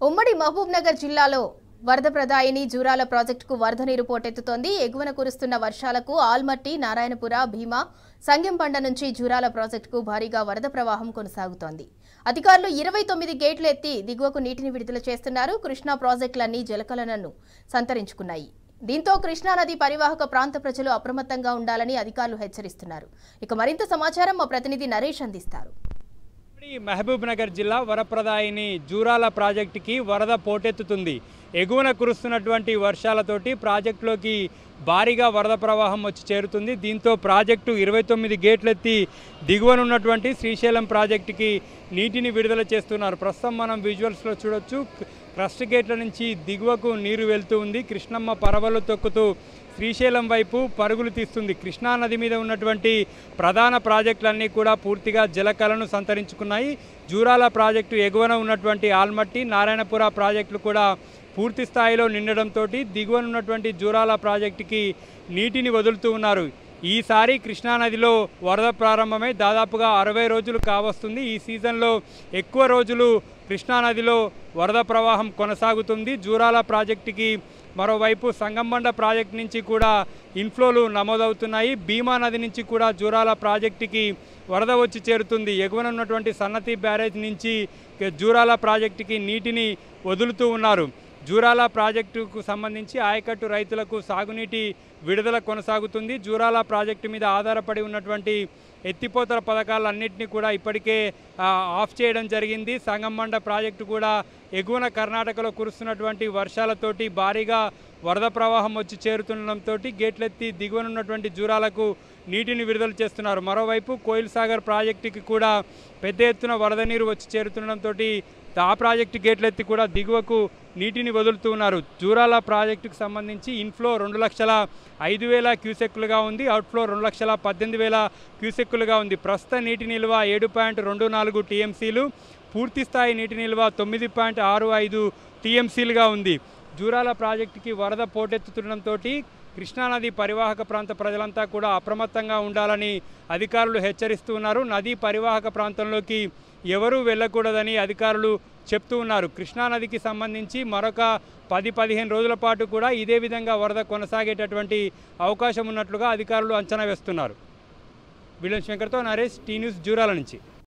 ఉమ్మడి మహబూబ్నగర్ జిల్లాలో వరద ప్రదాయిని జూరాల ప్రాజెక్టుకు వరద నీరు పోటెత్తుతోంది. ఎగువన కురుస్తున్న వర్షాలకు ఆల్మట్టి, నారాయణపుర, భీమా, సంగెంపండ నుంచి జూరాల ప్రాజెక్టుకు భారీగా వరద ప్రవాహం కొనసాగుతోంది. అధికారులు 29 గేట్లు ఎత్తి దిగువకు నీటిని విడుదల చేస్తున్నారు. కృష్ణా ప్రాజెక్టులన్నీ జలకళలను సంతరించుకున్నాయి. దీంతో కృష్ణానది పరివాహక ప్రాంత ప్రజలు అప్రమత్తంగా ఉండాలని అధికారులు హెచ్చరిస్తున్నారు. ఇక మరింత సమాచారం మా ప్రతినిధి నరేష్ అందిస్తారు. మహబూబ్ నగర్ జిల్లా వరప్రదాయిని జూరాల ప్రాజెక్టుకి వరద పోటెత్తుతుంది. ఎగువన కురుస్తున్నటువంటి వర్షాలతోటి ప్రాజెక్టులోకి భారీగా వరద ప్రవాహం వచ్చి చేరుతుంది. దీంతో ప్రాజెక్టు 29 గేట్లెత్తి దిగువనున్నటువంటి శ్రీశైలం ప్రాజెక్టుకి నీటిని విడుదల చేస్తున్నారు. ప్రస్తుతం మనం విజువల్స్లో చూడొచ్చు. క్రస్ట్ గేట్ల నుంచి దిగువకు నీరు వెళ్తూ ఉంది. కృష్ణమ్మ పరవలు తొక్కుతూ శ్రీశైలం వైపు పరుగులు తీస్తుంది. కృష్ణానది మీద ఉన్నటువంటి ప్రధాన ప్రాజెక్టులన్నీ కూడా పూర్తిగా జలకళను సంతరించుకున్నాయి. జూరాల ప్రాజెక్టు ఎగువన ఉన్నటువంటి ఆల్మట్టి, నారాయణపుర ప్రాజెక్టులు కూడా పూర్తి స్థాయిలో నిండడంతో దిగువన ఉన్నటువంటి జూరాల ప్రాజెక్టుకి నీటిని వదులుతూ ఉన్నారు. ఈసారి కృష్ణానదిలో వరద ప్రారంభమై దాదాపుగా 60 రోజులు కావస్తుంది. ఈ సీజన్లో ఎక్కువ రోజులు కృష్ణానదిలో వరద ప్రవాహం కొనసాగుతుంది. జూరాల ప్రాజెక్టుకి మరోవైపు సంగంబండ ప్రాజెక్టు నుంచి కూడా ఇన్ఫ్లోలు నమోదవుతున్నాయి. భీమా నది నుంచి కూడా జూరాల ప్రాజెక్టుకి వరద వచ్చి చేరుతుంది. ఎగువన ఉన్నటువంటి సన్నతి బ్యారేజ్ నుంచి జూరాల ప్రాజెక్టుకి నీటిని వదులుతూ ఉన్నారు. జూరాల ప్రాజెక్టుకు సంబంధించి ఆయకట్టు రైతులకు సాగునీటి విడుదల కొనసాగుతుంది. జూరాల ప్రాజెక్టు మీద ఆధారపడి ఉన్నటువంటి ఎత్తిపోతల పథకాలన్నింటినీ కూడా ఇప్పటికే ఆఫ్ చేయడం జరిగింది. సంగమండ ప్రాజెక్టు కూడా ఎగువన కర్ణాటకలో కురుస్తున్నటువంటి వర్షాలతోటి భారీగా వరద ప్రవాహం వచ్చి చేరుతుండడంతో గేట్లెత్తి దిగువనున్నటువంటి జూరాలకు నీటిని విడుదల చేస్తున్నారు. మరోవైపు కోయిల్ సాగర్ ప్రాజెక్టుకి కూడా పెద్ద ఎత్తున వరద నీరు వచ్చి చేరుతుండడంతో ఆ ప్రాజెక్టు గేట్లెత్తి కూడా దిగువకు నీటిని వదులుతూ ఉన్నారు. జూరాల ప్రాజెక్టుకు సంబంధించి ఇన్ఫ్లో 2,05,000 క్యూసెక్కులుగా ఉంది. అవుట్ఫ్లో 2,18,000 క్యూసెక్కులుగా ఉంది. ప్రస్తుత నీటి నిల్వ 7.24 టీఎంసీలు, పూర్తి స్థాయి నీటి నిల్వ 9.65 టీఎంసీలుగా ఉంది. జూరాల ప్రాజెక్టుకి వరద పోటెత్తుతుండడంతో కృష్ణానది పరివాహక ప్రాంత ప్రజలంతా కూడా అప్రమత్తంగా ఉండాలని అధికారులు హెచ్చరిస్తూ ఉన్నారు. నదీ పరివాహక ప్రాంతంలోకి ఎవరూ వెళ్ళకూడదని అధికారులు చెప్తూ ఉన్నారు. కృష్ణానదికి సంబంధించి మరొక 10-15 రోజుల పాటు కూడా ఇదే విధంగా వరద కొనసాగేటటువంటి అవకాశం ఉన్నట్లుగా అధికారులు అంచనా వేస్తున్నారు. బిల్లం శంకర్తో నరేష్, టీ న్యూస్, జూరాల నుంచి.